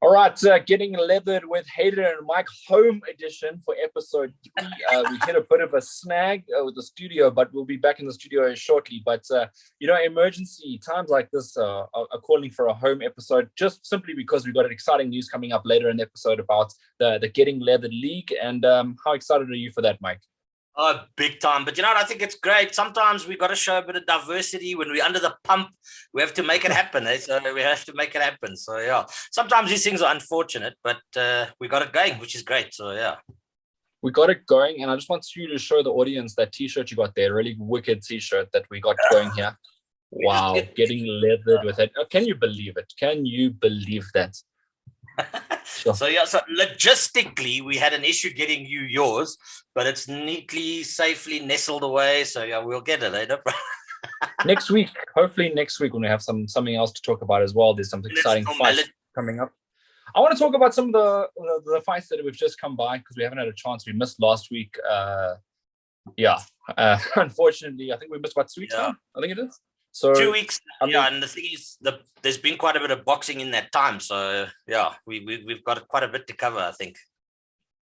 All right, getting leathered with Hayden and Mike home edition for episode 3. We hit a bit of a snag with the studio, but we'll be back in the studio shortly. But, emergency times like this are calling for a home episode just simply because we've got an exciting news coming up later in the episode about the Getting Leathered League. And how excited are you for that, Mike? Oh, big time. But you know what? I think it's great. Sometimes we got to show a bit of diversity. When we're under the pump, we have to make it happen. So we have to make it happen. So, yeah, sometimes these things are unfortunate, but we got it going, which is great. So, yeah. We got it going. And I just want you to show the audience that T-shirt you got there, really wicked T-shirt that we got going here. Wow, getting leathered with it. Can you believe it? Can you believe that? Sure. So logistically we had an issue getting you yours, but it's neatly, safely nestled away. So yeah, we'll get it. Next week, hopefully next week when we have something else to talk about as well. There's some exciting fights coming up. I want to talk about some of the fights that have just come by because we haven't had a chance. We missed last week. Unfortunately, I think we missed about 2 weeks now. I think it is. So 2 weeks, and the thing is, there's been quite a bit of boxing in that time. So yeah, we've got quite a bit to cover, I think.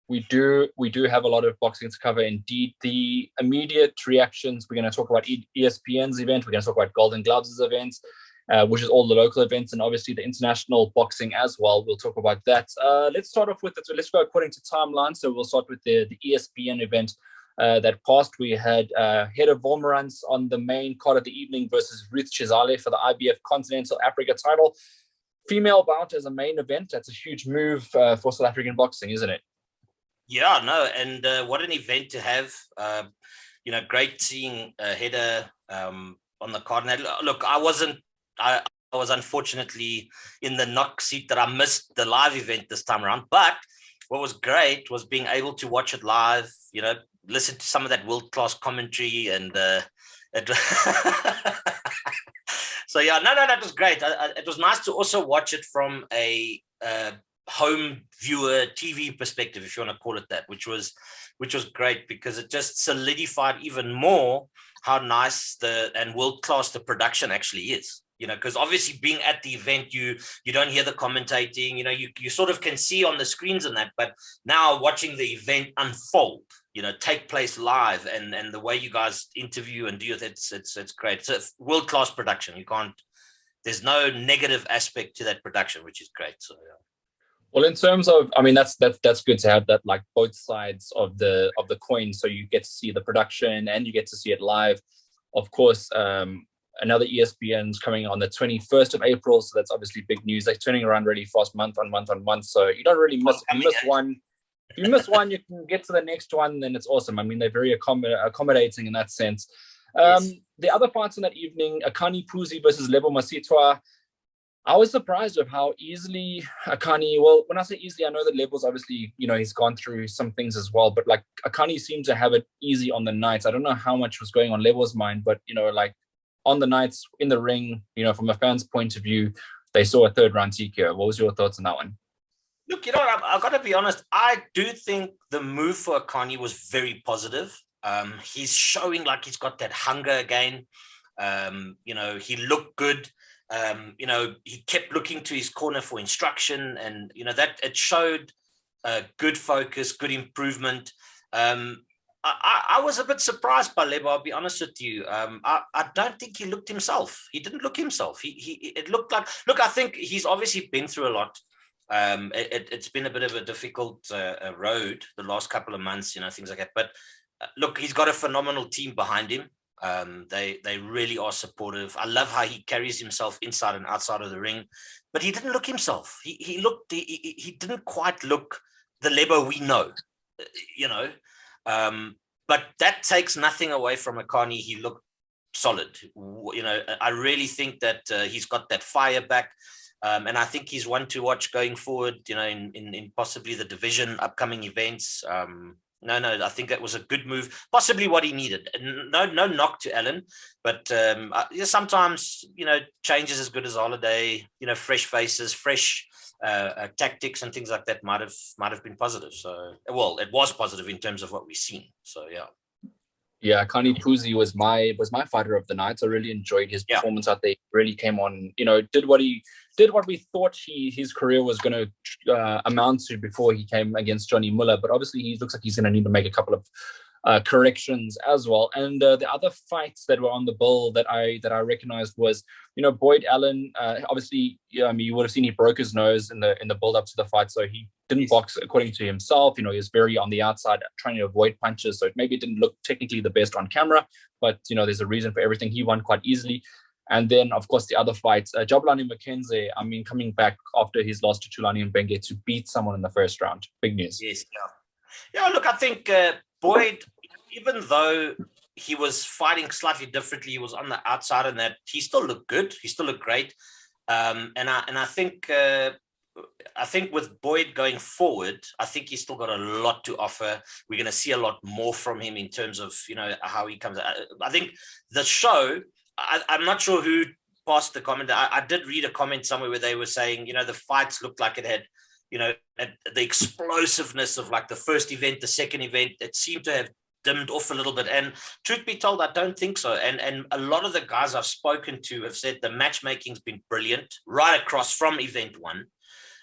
We do have a lot of boxing to cover. Indeed, the immediate reactions. We're going to talk about ESPN's event. We're going to talk about Golden Gloves' events, which is all the local events, and obviously the international boxing as well. We'll talk about that. Let's start off with it. So let's go according to timeline. So we'll start with the ESPN event. That passed, we had Hedda Volmerans on the main card of the evening versus Ruth Chizale for the IBF Continental Africa title. Female bout as a main event. That's a huge move for South African boxing, isn't it? Yeah, no, and what an event to have. Great seeing Hedda on the card. And look, I was unfortunately in the knock seat that I missed the live event this time around. But what was great was being able to watch it live, listen to some of that world-class commentary and so yeah, no, that was great. It was nice to also watch it from a home viewer TV perspective, if you want to call it that, which was great because it just solidified even more how nice and world-class the production actually is. Because obviously being at the event, you don't hear the commentating, you sort of can see on the screens and that, but now watching the event unfold, take place live and the way you guys interview and do it, it's great. It's a world-class production. There's no negative aspect to that production, which is great. So, yeah. Well, in terms of, that's good to have that, like both sides of the coin. So you get to see the production and you get to see it live. Of course, another ESPN's coming on the 21st of April. So that's obviously big news. They're turning around really fast month on month. So you don't really miss, if you miss one, you can get to the next one. Then it's awesome. They're very accommodating in that sense. Yes. The other fights on that evening, Akani Puzi versus Lebo Masitwa. I was surprised of how easily Akani, well, when I say easily, I know that Lebo's obviously, he's gone through some things as well, but like Akani seemed to have it easy on the nights. I don't know how much was going on Lebo's mind, but, on the nights in the ring, from a fan's point of view, they saw a third round TKO. What was your thoughts on that one? Look, I've got to be honest. I do think the move for Akani was very positive. He's showing like he's got that hunger again. He looked good. He kept looking to his corner for instruction, and that it showed good focus, good improvement. I was a bit surprised by Lebo, I'll be honest with you. I don't think he looked himself. He didn't look himself. It looked like, I think he's obviously been through a lot. It's been a bit of a difficult road the last couple of months, things like that. But look, he's got a phenomenal team behind him. They really are supportive. I love how he carries himself inside and outside of the ring, but he didn't look himself. He didn't quite look the Lebo we know, but that takes nothing away from Akani. He looked solid. I really think that he's got that fire back. And I think he's one to watch going forward, in possibly the division upcoming events. No, I think that was a good move, possibly what he needed. No knock to Alan, but sometimes, change is as good as a holiday, fresh faces, fresh tactics and things like that might have been positive. So, well, it was positive in terms of what we've seen. So, yeah. Yeah, Kani Puzi was my fighter of the night. I really enjoyed his Yeah. performance out there. He really came on, did what we thought his career was going to amount to before he came against Johnny Muller. But obviously, he looks like he's going to need to make a couple of corrections as well. And the other fights that were on the bill that I recognized was, Boyd Allen. Obviously, you would have seen he broke his nose in the build up to the fight, so he didn't box according to himself. He was very on the outside, trying to avoid punches. So maybe it didn't look technically the best on camera, but there's a reason for everything. He won quite easily. And then, of course, the other fights, Jabulani McKenzie, coming back after his loss to Tulani Mbenge to beat someone in the first round. Big news. Yes, yeah. Look, I think Boyd, even though he was fighting slightly differently, he was on the outside, and that he still looked good. He still looked great. And I think with Boyd going forward, I think he's still got a lot to offer. We're going to see a lot more from him in terms of how he comes. I think the show. I'm not sure who passed the comment. I did read a comment somewhere where they were saying, the fights looked like it had, the explosiveness of like the first event, the second event, it seemed to have dimmed off a little bit. And truth be told, I don't think so. And a lot of the guys I've spoken to have said the matchmaking's been brilliant right across from event one.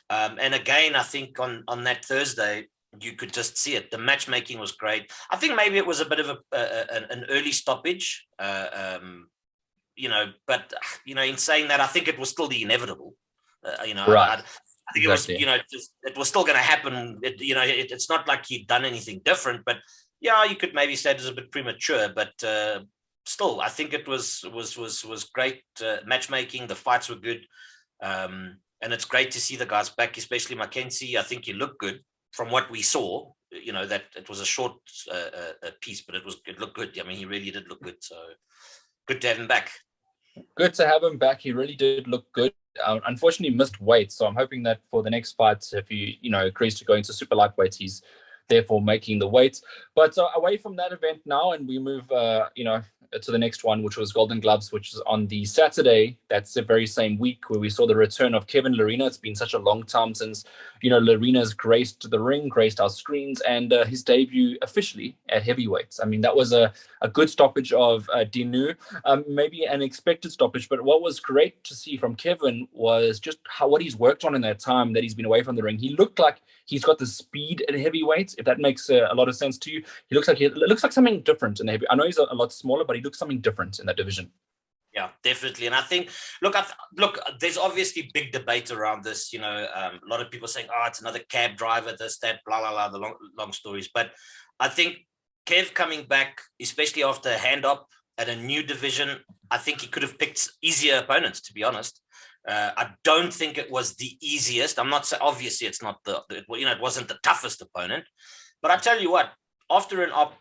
And again, I think on that Thursday, you could just see it. The matchmaking was great. I think maybe it was a bit of an early stoppage. But in saying that, I think it was still the inevitable. Right. I think exactly. It was, it was still going to happen. It's not like he'd done anything different, but yeah, you could maybe say it was a bit premature, but still, I think it was great matchmaking. The fights were good, and it's great to see the guys back, especially Mackenzie. I think he looked good from what we saw. That it was a short piece, but it looked good. I mean, he really did look good. So good to have him back. Good to have him back. He really did look good. Unfortunately, missed weight, so I'm hoping that for the next fight, if he agrees to go into super lightweight, he's therefore making the weight. But away from that event now, and we move to the next one, which was Golden Gloves, which is on the Saturday. That's the very same week where we saw the return of Kevin Lerena. It's been such a long time since Lerena's graced the ring, graced our screens, and his debut officially at heavyweights. I mean, that was a good stoppage of Dinu, maybe an expected stoppage, but what was great to see from Kevin was just what he's worked on in that time that he's been away from the ring. He looked like he's got the speed at heavyweights, if that makes a lot of sense to you. He looks like something different in the heavy. I know he's a lot smaller, but he looks something different in that division. Yeah, definitely. And I think, look, there's obviously big debate around this. A lot of people saying, it's another cab driver, this, that, blah, blah, blah, the long stories. But I think Kev coming back, especially after a hand-up at a new division, I think he could have picked easier opponents, to be honest. I don't think it was the easiest. I'm not saying, obviously, it's not it wasn't the toughest opponent. But I tell you what, after an op,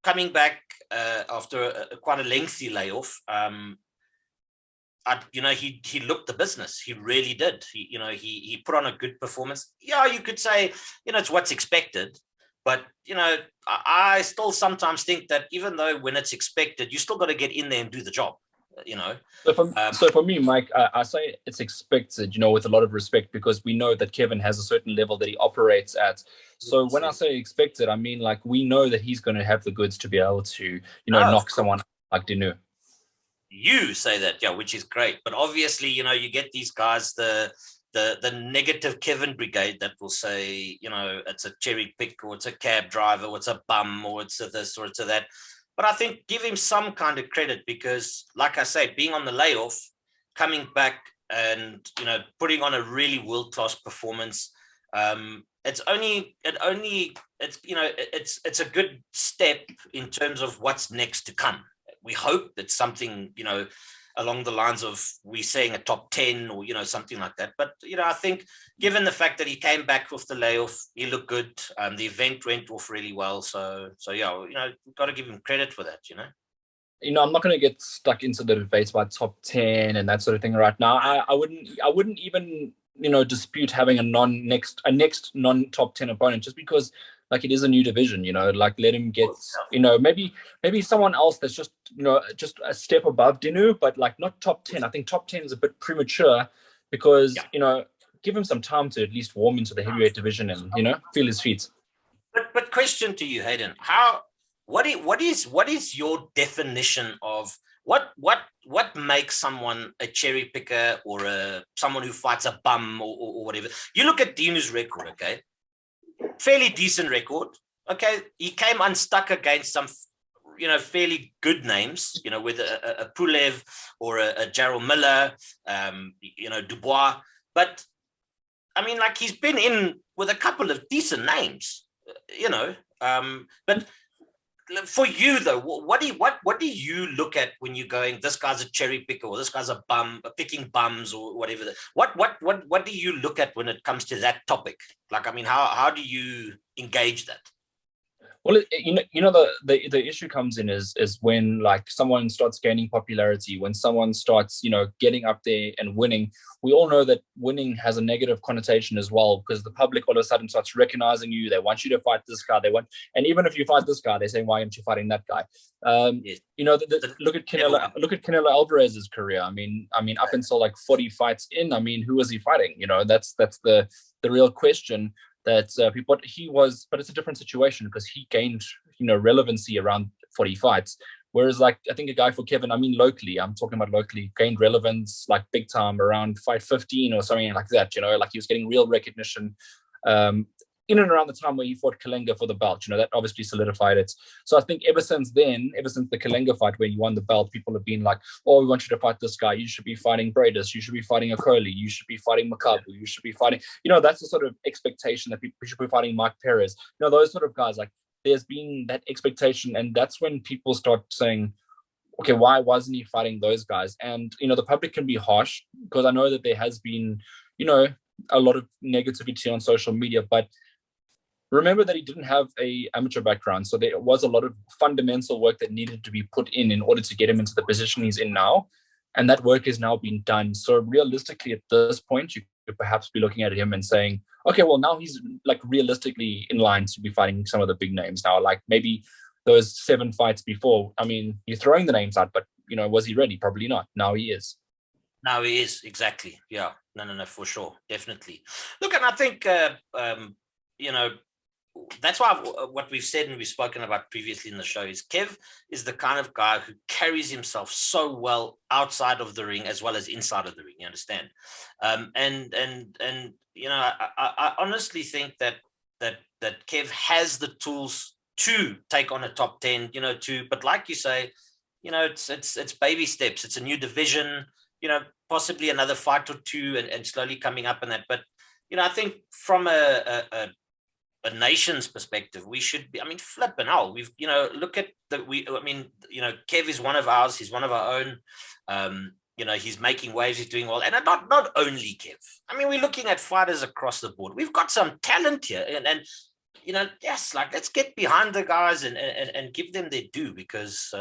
coming back after quite a lengthy layoff, he looked the business. He really did. He put on a good performance. Yeah, you could say, it's what's expected. But, I still sometimes think that even though when it's expected, you still got to get in there and do the job. So for me, Mike, I say it's expected, with a lot of respect, because we know that Kevin has a certain level that he operates at. So when I say expected, I mean, like, we know that he's going to have the goods to be able to, knock someone like Dinu. You say that, yeah, which is great. But obviously, you get these guys, the negative Kevin brigade that will say, it's a cherry pick, or it's a cab driver, or it's a bum, or it's a this, or it's a that. But I think give him some kind of credit, because, like I say, being on the layoff, coming back and, putting on a really world-class performance, it's a good step in terms of what's next to come. We hope it's something, along the lines of we saying a top 10 or, something like that. But, I think given the fact that he came back with the layoff, he looked good. The event went off really well. So yeah, we've got to give him credit for that, I'm not going to get stuck into the debates about top 10 and that sort of thing right now. I wouldn't even, dispute having a next non-top 10 opponent, just because, like, it is a new division, like, let him get, maybe someone else that's just, just a step above Dinu, but, like, not top 10. I think top 10 is a bit premature, because, give him some time to at least warm into the heavyweight division and, feel his feet. But question to you, Hayden, how what is your definition of what makes someone a cherry picker or someone who fights a bum or whatever? You look at Dinu's record, okay, fairly decent record. Okay, he came unstuck against some, fairly good names, with a Pulev or a Jarrell Miller, Dubois. But I mean, like, he's been in with a couple of decent names, but for you though, what do you look at when you're going, this guy's a cherry picker or this guy's a bum, picking bums or whatever? What do you look at when it comes to that topic? Like, I mean, how do you engage that? Well, the issue comes in is when, like, someone starts gaining popularity, when someone starts, getting up there and winning. We all know that winning has a negative connotation as well, because the public all of a sudden starts recognizing you. They want you to fight this guy. And even if you fight this guy, they're saying, why aren't you fighting that guy? Yes. Look at Canelo Alvarez's career. I mean, up until like 40 fights in, I mean, who was he fighting? That's the real question. But it's a different situation because he gained, relevancy around 40 fights. Whereas, like, I think a guy for Kevin, I'm talking about locally, gained relevance like big time around fight 15 or something like that, like he was getting real recognition in and around the time where he fought Kalenga for the belt. That obviously solidified it. So I think ever since the Kalenga fight where he won the belt, people have been like, oh, we want you to fight this guy. You should be fighting Bradis. You should be fighting Okoli. You should be fighting Makabu. You should be fighting, that's the sort of expectation that people should be fighting Mike Perez. Those sort of guys, like, there's been that expectation. And that's when people start saying, okay, why wasn't he fighting those guys? And, the public can be harsh because I know that there has been, a lot of negativity on social media, but remember that he didn't have a amateur background. So there was a lot of fundamental work that needed to be put in order to get him into the position he's in now. And that work is now being done. So realistically, at this point, you could perhaps be looking at him and saying, okay, well, now he's like realistically in line to be fighting some of the big names now. Like maybe those 7 fights before, I mean, you're throwing the names out, but, was he ready? Probably not. Now he is. Now he is, exactly. Yeah, no, for sure. Definitely. Look, and I think, that's why what we've said and we've spoken about previously in the show is Kev is the kind of guy who carries himself so well outside of the ring as well as inside of the ring. You understand? And I honestly think that Kev has the tools to take on a top 10. But like you say, it's baby steps. It's a new division. Possibly another fight or two, and slowly coming up in that. But I think from a nation's perspective, we should be, flipping hell. We've, look at Kev is one of ours. He's one of our own. He's making waves. He's doing well. And not only Kev. We're looking at fighters across the board. We've got some talent here. And yes, like, let's get behind the guys and give them their due because,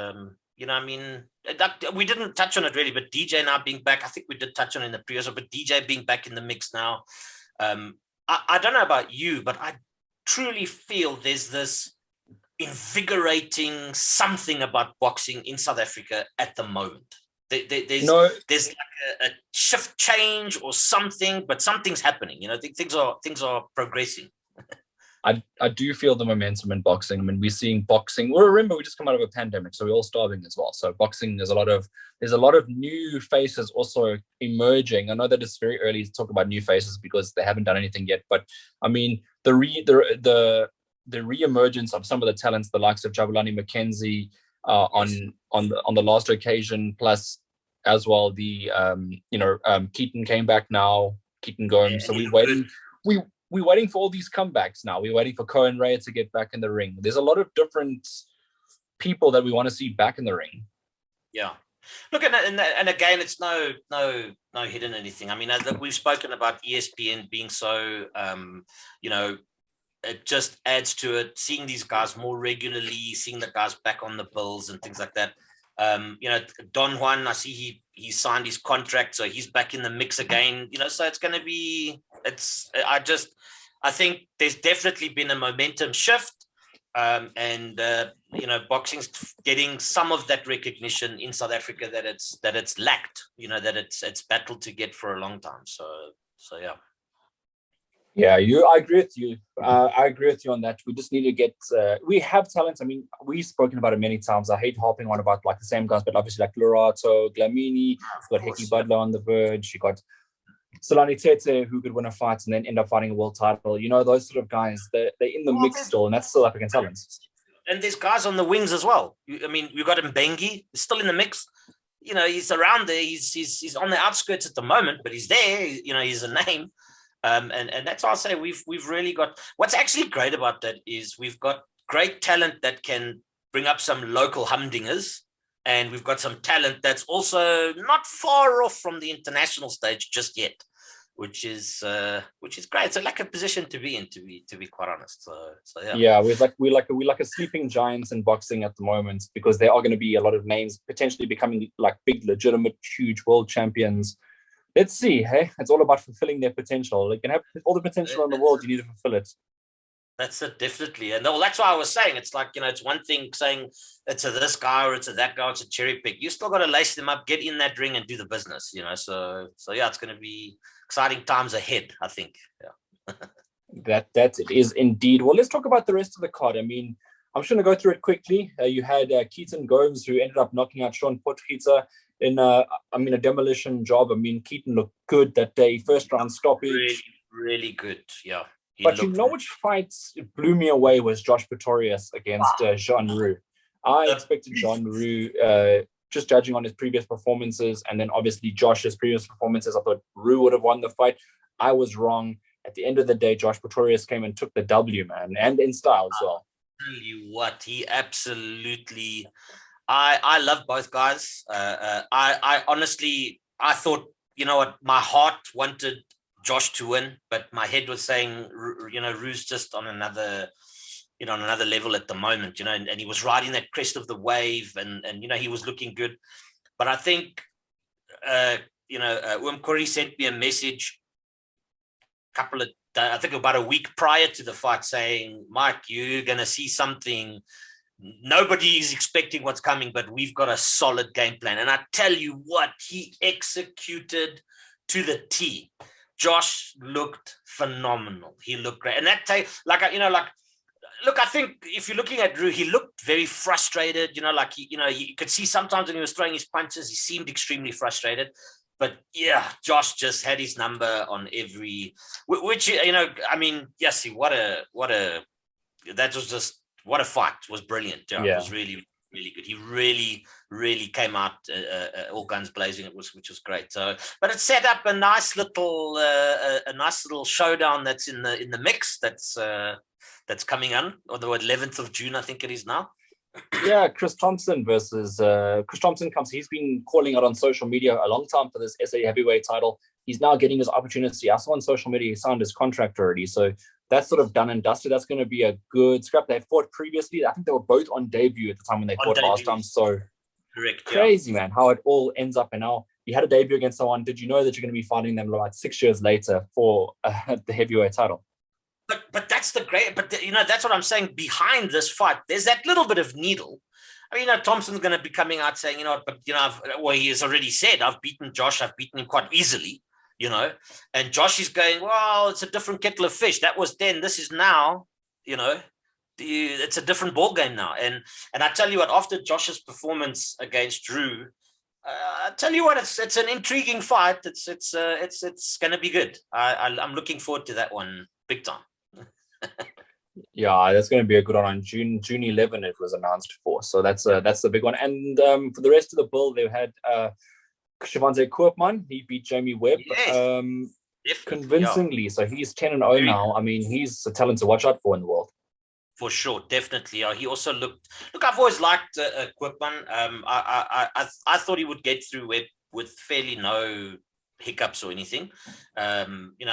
we didn't touch on it really, but DJ now being back, I think we did touch on it in the previous, but DJ being back in the mix now. I don't know about you, but I truly feel there's this invigorating something about boxing in South Africa at the moment. There's like a shift change or something, but something's happening. Things are progressing. I do feel the momentum in boxing. We're seeing boxing. Well, remember, we just come out of a pandemic, so we're all starving as well. So boxing, there's a lot of new faces also emerging. I know that it's very early to talk about new faces because they haven't done anything yet. But the re-emergence of some of the talents, the likes of Jabulani McKenzie on the last occasion, plus as well the Keaton came back now, Keaton Gomes. So we're waiting for all these comebacks now. We're waiting for Cohen Ray to get back in the ring. There's a lot of different people that we want to see back in the ring. Yeah. Look, and again, it's no hidden anything. We've spoken about ESPN being so, it just adds to it. Seeing these guys more regularly, seeing the guys back on the bills and things like that. Don Juan, I see he signed his contract, so he's back in the mix again. So it's going to be. I think there's definitely been a momentum shift, and boxing's getting some of that recognition in South Africa that it's lacked. That it's battled to get for a long time. So yeah. Yeah, I agree with you. I agree with you on that. We just need to get. We have talent. I mean, we've spoken about it many times. I hate harping on about like the same guys, but obviously like Lorato, Glamini, you've got Hickey Butler on the verge. You got Solani Tete, who could win a fight and then end up fighting a world title. You know, those sort of guys. They're in the mix still, and that's still African talent. And there's guys on the wings as well. I mean, we've got Mbengi, he's still in the mix. You know, he's around there. He's on the outskirts at the moment, but he's there. You know, he's a name. And that's why I say we've really got. What's actually great about that is we've got great talent that can bring up some local humdingers, and we've got some talent that's also not far off from the international stage just yet, which is great. It's like a position to be in, to be quite honest. So yeah. Yeah, we're like a sleeping giants in boxing at the moment, because there are going to be a lot of names potentially becoming like big, legitimate, huge world champions. Let's see. Hey, it's all about fulfilling their potential. You can have all the potential in the world, you need to fulfill it. That's it, definitely. And that's why I was saying, it's like, it's one thing saying it's a this guy or it's a that guy, it's a cherry pick. You still got to lace them up, get in that ring and do the business, So yeah, it's going to be exciting times ahead, I think. Yeah. That it is indeed. Well, let's talk about the rest of the card. I mean, I'm just going to go through it quickly. You had Keaton Gomes, who ended up knocking out Sean Potgieter in a demolition job. I mean, Keaton looked good that day. First round stoppage. Really, really good. Yeah. But which fight blew me away was Josh Pretorius against Jean Roux. I expected Jean Roux, just judging on his previous performances, and then obviously Josh's previous performances, I thought Roux would have won the fight. I was wrong. At the end of the day, Josh Pretorius came and took the W, man, and in style as well. I'll tell you what, he absolutely... I love both guys. I honestly, I thought, my heart wanted Josh to win, but my head was saying, Roux's just on another level at the moment, and he was riding that crest of the wave, and he was looking good. But I think, Corey sent me a message I think about a week prior to the fight saying, Mike, you're going to see something. Nobody is expecting what's coming, but we've got a solid game plan. And I tell you what, he executed to the T. Josh looked phenomenal. He looked great. And that look, I think if you're looking at Roux, he looked very frustrated, you could see sometimes when he was throwing his punches, he seemed extremely frustrated. But yeah, Josh just had his number on every, which, yes, what a fight. It was brilliant. Yeah. It was really, really good. He really, really came out all guns blazing, which was great. So, but it set up a nice little showdown that's in the mix that's coming on the 11th of June, I think it is now. Yeah, Chris Thompson versus Chris Thompson comes. He's been calling out on social media a long time for this SA heavyweight title. He's now getting his opportunity. I saw on social media he signed his contract already. So that's sort of done and dusted. That's going to be a good scrap. They fought previously. I think they were both on debut at the time when they fought last time. So correct, crazy, man, how it all ends up. And now you had a debut against someone. Did you know that you're going to be fighting them like 6 years later for the heavyweight title? But that's the great. But that's what I'm saying. Behind this fight, there's that little bit of needle. I mean, Thompson's going to be coming out saying, he has already said, I've beaten Josh. I've beaten him quite easily. And Josh is going, well, it's a different kettle of fish. That was then. This is now. It's a different ball game now. And I tell you what, after Josh's performance against Roux, I tell you what, it's an intriguing fight. It's going to be good. I'm looking forward to that one big time. Yeah, that's going to be a good one on June 11. It was announced for, so that's the big one. And for the rest of the bill, they had Shavante Koopman. He beat Jamie Webb convincingly. Yeah. So he's 10-0 now. I mean, he's a talent to watch out for in the world. For sure, definitely. He also looked. Look, I've always liked Koopman. I thought he would get through Webb with fairly no hiccups or anything. I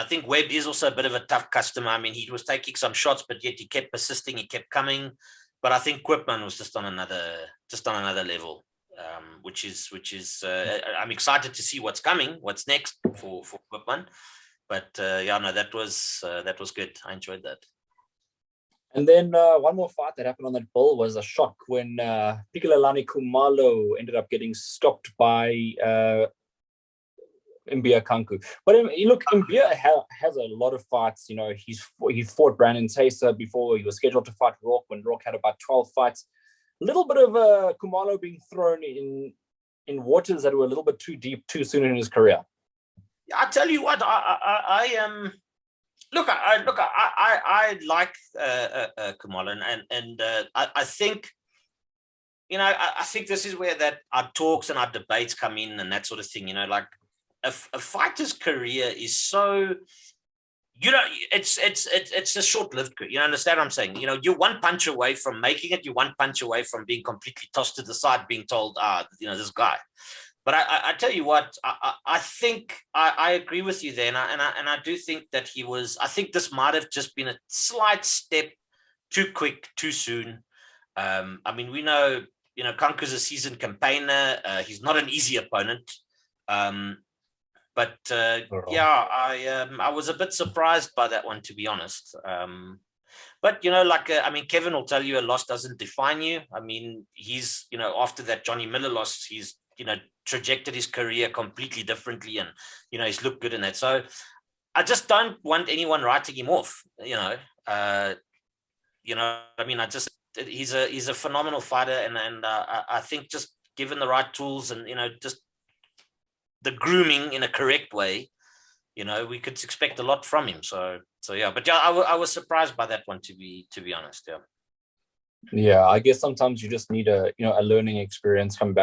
think Webb is also a bit of a tough customer. I mean, he was taking some shots, but yet he kept persisting. He kept coming. But I think Koopman was just on another level, which is. I'm excited to see what's coming, what's next for Koopman. But that was good. I enjoyed that. And then one more fight that happened on that bill was a shock when Pikelelani Kumalo ended up getting stopped by Mbia Kanku. But look, Mbia has a lot of fights. You know, he fought Brandon Taser before he was scheduled to fight Rourke when Rourke had about 12 fights. A little bit of Khumalo being thrown in waters that were a little bit too deep too soon in his career. I tell you what, I am. Look, I like Khumalo, and I think, you know, I think this is where that our talks and our debates come in and that sort of thing. You know, like a fighter's career is so, you know, it's a short-lived career. You understand what I'm saying? You know, you're one punch away from making it. You're one punch away from being completely tossed to the side, being told, you know, this guy. But I tell you what, I think I agree with you there, and I do think that he was. I think this might have just been a slight step too quick, too soon. I mean, we know, you know, Kanku's a seasoned campaigner. He's not an easy opponent. But yeah, I was a bit surprised by that one, to be honest. But, you know, like, I mean, Kevin will tell you a loss doesn't define you. I mean, he's, you know, after that Johnny Miller loss, he's, you know, trajected his career completely differently, and, you know, he's looked good in that. So I just don't want anyone writing him off, you know. You know, I mean, he's a phenomenal fighter, and I think just given the right tools and, you know, just the grooming in a correct way, you know, we could expect a lot from him. So yeah, but yeah, I was surprised by that one, to be honest. Yeah, I guess sometimes you just need a learning experience, come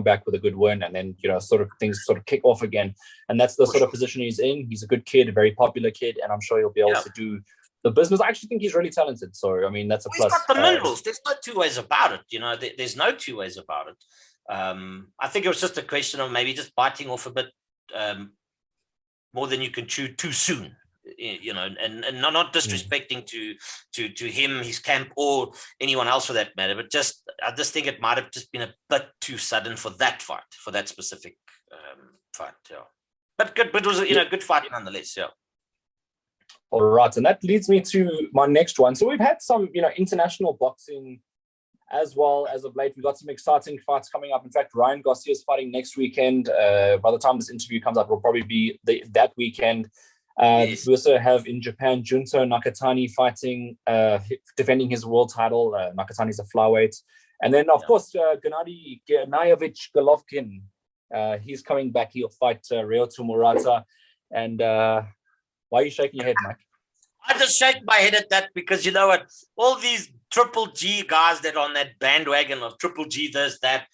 back with a good win, and then, you know, sort of things sort of kick off again. And that's the sort of position he's in. He's a good kid, a very popular kid, and I'm sure he'll be able to do the business. I actually think he's really talented. So, I mean, that's a plus. He's got the minerals. There's no two ways about it. You know, there's no two ways about it. I think it was just a question of maybe just biting off a bit more than you can chew too soon, you know, and not disrespecting to him, his camp, or anyone else for that matter, but I just think it might have just been a bit too sudden for that fight, for that specific fight. Yeah, but good, but it was, you know, good fight nonetheless. Yeah. All right, and that leads me to my next one. So we've had some, you know, international boxing as well as of late. We've got some exciting fights coming up. In fact, Ryan Garcia is fighting next weekend. By the time this interview comes out, it will probably be that weekend. Yes. We also have in Japan, Junto Nakatani fighting, defending his world title. Nakatani's a flyweight. And then, of course, Gennady Gennadievich Golovkin. He's coming back. He'll fight Ryoto Murata. And why are you shaking your head, Mike? I just shake my head at that because, you know what, all these Triple G guys that are on that bandwagon of Triple G this, that,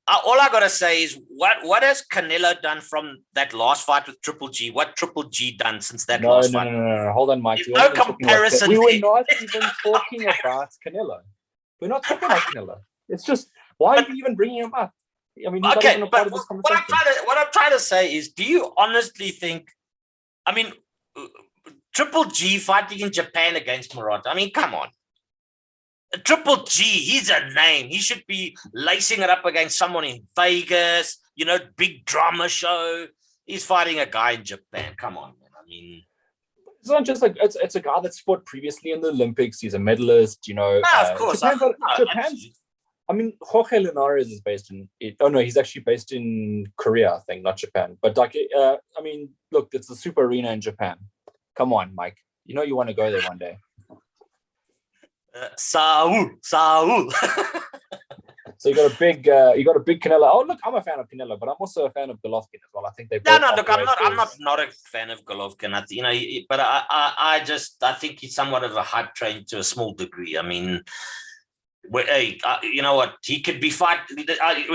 all I got to say is what has Canelo done from that last fight with Triple G? What Triple G done since that last fight? No. Hold on, Mike. No comparison. We were not even talking about Canelo. We're not talking about Canelo. It's just, why are you even bringing him up? I mean, he's not even a part of this conversation. What I'm trying to say is, do you honestly think, I mean, Triple G fighting in Japan against Murata? I mean, come on. Triple G, he's a name. He should be lacing it up against someone in Vegas, you know, big drama show. He's fighting a guy in Japan. Come on, man. I mean, it's not just like, it's a guy that's fought previously in the Olympics. He's a medalist, you know. No, of course. Japan's, I mean, Jorge Linares is based in, he's actually based in Korea, I think, not Japan. But like, I mean, look, it's the Super Arena in Japan. Come on, Mike. You know you want to go there one day. Saul. So you got a big Canelo. Oh, look, I'm a fan of Canelo, but I'm also a fan of Golovkin as well. I think they. No, look, I'm not a fan of Golovkin. You know, but I think he's somewhat of a hype train to a small degree. I mean, hey, you know what? He could be fight.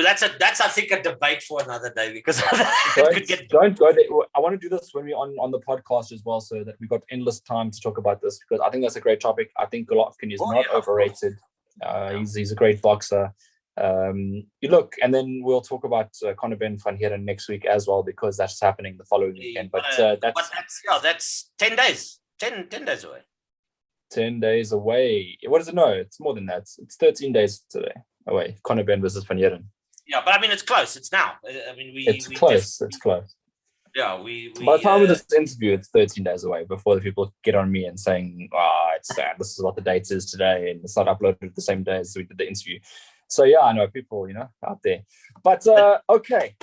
That's I think a debate for another day, because don't go there. I want to do this when we're on the podcast as well, so that we've got endless time to talk about this, because I think that's a great topic. I think Golovkin is not overrated. He's a great boxer. You look, and then we'll talk about Conor Ben van Heerden next week as well, because that's happening the following weekend. But that's 10 days. 10 days away. 10 days away. What does it know? It's more than that. It's 13 days today away. Conor Ben versus Van Heerden. Yeah, but I mean, it's close. It's now. I mean, it's close. It's close. Yeah, by the time of this interview, it's 13 days away before the people get on me and saying, it's sad. This is what the date is today, and it's not uploaded the same day as we did the interview. So yeah, I know people, out there. But okay,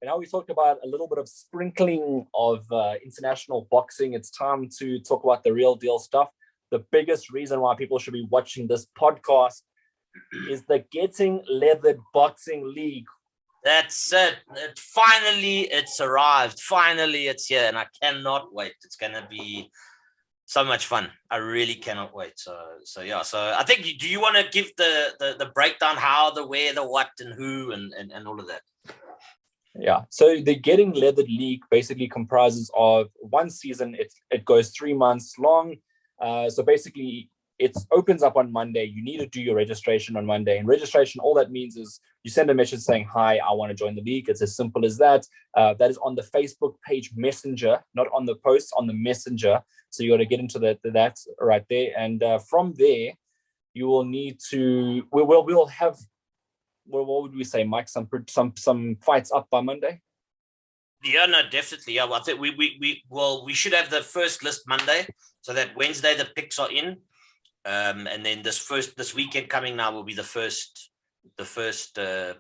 And now we talked about a little bit of sprinkling of international boxing. It's time to talk about the real deal stuff. The biggest reason why people should be watching this podcast is the Getting Leathered Boxing League. That's it. Finally, it's arrived. Finally, it's here, and I cannot wait. It's going to be so much fun. I really cannot wait. So yeah. So I think, do you want to give the breakdown, how, the where, the what, and who, and all of that? Yeah. So the Getting Leathered League basically comprises of one season. It goes 3 months long. So basically, it opens up on Monday. You need to do your registration on Monday. And registration, all that means is you send a message saying, "Hi, I want to join the league." It's as simple as that. That is on the Facebook page Messenger, not on the post, on the Messenger. So you got to get into that right there. And from there, you will need to. We'll have. Well, what would we say, Mike? Some fights up by Monday. Yeah, no, definitely. Yeah, well, I think we should have the first list Monday, so that Wednesday the picks are in. And then this weekend coming now will be the first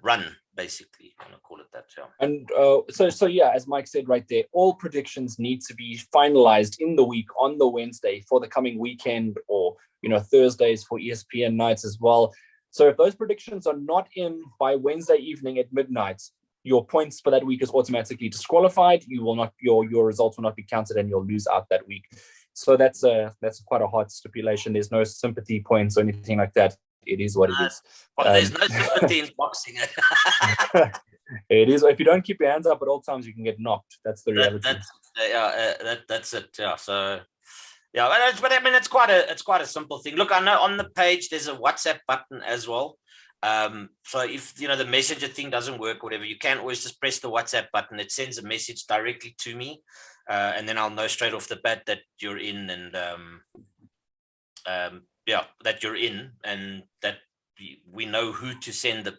run, basically. I'm gonna call it that. Yeah. And so yeah, as Mike said right there, all predictions need to be finalized in the week on the Wednesday for the coming weekend, or Thursdays for ESPN nights as well. So if those predictions are not in by Wednesday evening at midnight, your points for that week is automatically disqualified. You will not your results will not be counted, and you'll lose out that week. So that's quite a hard stipulation. There's no sympathy points or anything like that. It is what it is. There's no sympathy in boxing. It is. If you don't keep your hands up at all times, you can get knocked. That's the reality. That's it. Yeah. So yeah, but I mean, it's quite a simple thing. Look, I know on the page there's a WhatsApp button as well. So if the messenger thing doesn't work, whatever, you can always just press the WhatsApp button. It sends a message directly to me. And then I'll know straight off the bat that you're in, and that you're in, and that we know who to send the.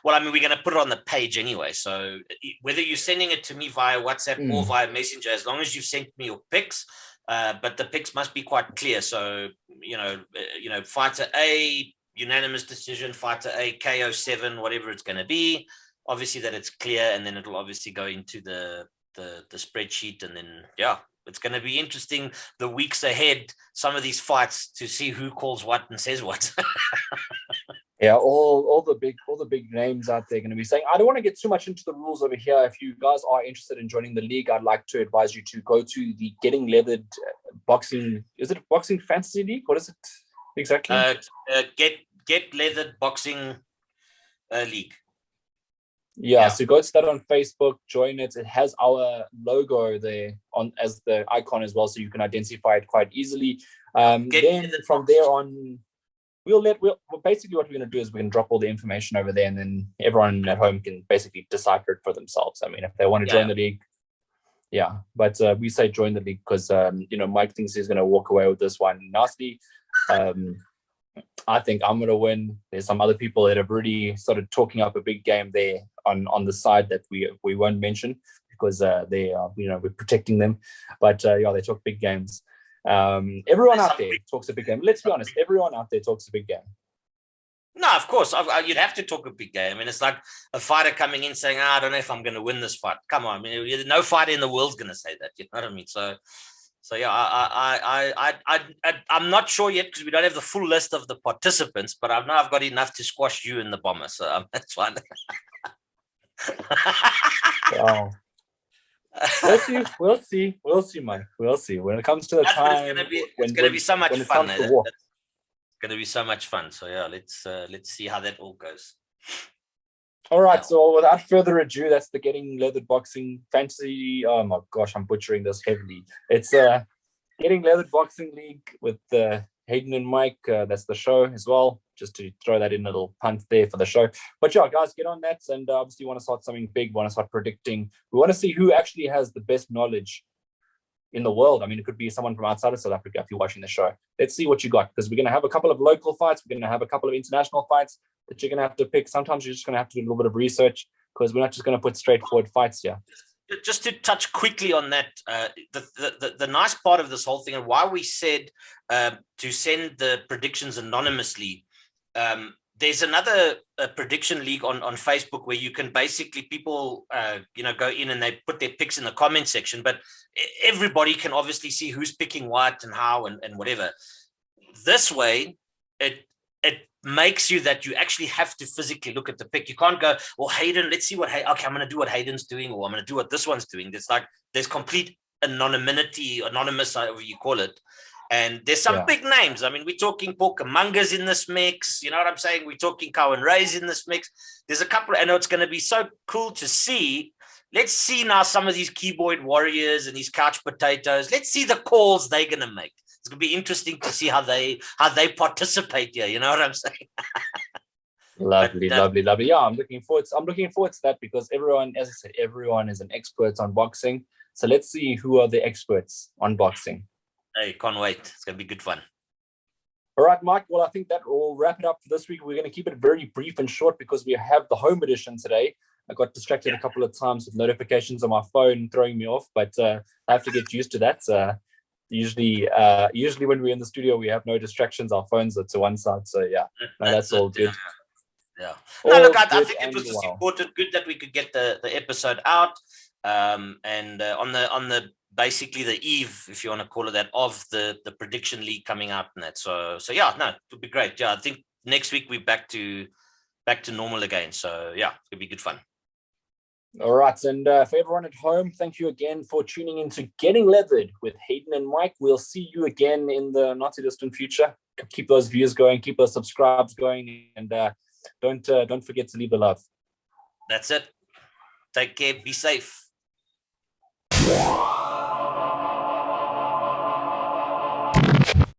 Well, I mean, we're going to put it on the page anyway. So whether you're sending it to me via WhatsApp or via Messenger, as long as you've sent me your picks, but the picks must be quite clear. So fighter A, unanimous decision, fighter A, KO 7, whatever it's going to be. Obviously, that it's clear, and then it'll obviously go into the spreadsheet, and then it's going to be interesting the weeks ahead, some of these fights, to see who calls what and says what. Yeah, all the big names out there are going to be saying. I don't want to get too much into the rules over here. If you guys are interested in joining the league, I'd like to advise you to go to the Getting Leathered Boxing. Is it Boxing Fantasy League? What is it exactly? Get Leathered Boxing League. Yeah, so go to that on Facebook, join it. It has our logo there as the icon as well, so you can identify it quite easily. Then from there on, basically what we're going to do is we're going to drop all the information over there, and then everyone at home can basically decipher it for themselves. I mean, if they want to join the league, but we say join the league because Mike thinks he's going to walk away with this one nasty. I think I'm going to win. There's some other people that have already started talking up a big game there on the side that we won't mention because they are, we're protecting them. But they talk big games. Everyone out there talks a big game. Let's be honest. Everyone out there talks a big game. No, of course. You'd have to talk a big game. I mean, it's like a fighter coming in saying, I don't know if I'm going to win this fight. Come on. I mean, no fighter in the world's going to say that. You know what I mean? So yeah, I'm not sure yet because we don't have the full list of the participants, but I know I've got enough to squash you in the bomber, so that's fine. Wow. We'll see, Mike. We'll see. When it comes to the time, it's going to be so much fun. It's going to be so much fun. So yeah, let's see how that all goes. All right, so without further ado, that's the Getting Leathered Boxing Fantasy. Oh my gosh, I'm butchering this heavily. It's Getting Leathered Boxing League with Hayden and Mike. That's the show as well, just to throw that in a little punt there for the show. But yeah, guys, get on that. And obviously, you want to start something big, want to start predicting. We want to see who actually has the best knowledge in the world. I mean, it could be someone from outside of South Africa if you're watching the show. Let's see what you got, because we're going to have a couple of local fights. We're going to have a couple of international fights that you're going to have to pick. Sometimes you're just going to have to do a little bit of research because we're not just going to put straightforward fights here. Just to touch quickly on that, the nice part of this whole thing and why we said to send the predictions anonymously, there there's another prediction league on Facebook where you can basically people go in and they put their picks in the comment section, but everybody can obviously see who's picking what and how and whatever. This way, it makes you that you actually have to physically look at the pick. You can't go, well, Hayden, let's see okay, I'm going to do what Hayden's doing, or I'm going to do what this one's doing. There's complete anonymous, however you call it. And there's some big names. I mean, we're talking Paul Kamanga's in this mix. You know what I'm saying? We're talking Cowan Ray's in this mix. There's a couple. I know it's going to be so cool to see. Let's see now some of these keyboard warriors and these couch potatoes. Let's see the calls they're going to make. It's going to be interesting to see how they participate here. You know what I'm saying? Lovely. Yeah, I'm looking forward to that, because everyone, as I said, everyone is an expert on boxing. So let's see who are the experts on boxing. Hey, can't wait. It's going to be good fun. All right, Mike. Well, I think that will wrap it up for this week. We're going to keep it very brief and short because we have the home edition today. I got distracted a couple of times with notifications on my phone throwing me off, but I have to get used to that. Usually when we're in the studio, we have no distractions. Our phones are to one side. So yeah, that's all good. Yeah. No, look, I think it was just important. Good that we could get the episode out. And on the basically the eve, if you want to call it that, of the prediction league coming out and that. So yeah, no, it would be great. Yeah, I think next week we're back to normal again. So yeah, it'll be good fun. All right, and for everyone at home, thank you again for tuning in to Getting Leathered with Hayden and Mike. We'll see you again in the not too distant future. Keep those views going, keep those subscribes going, and don't forget to leave the love. That's it. Take care. Be safe.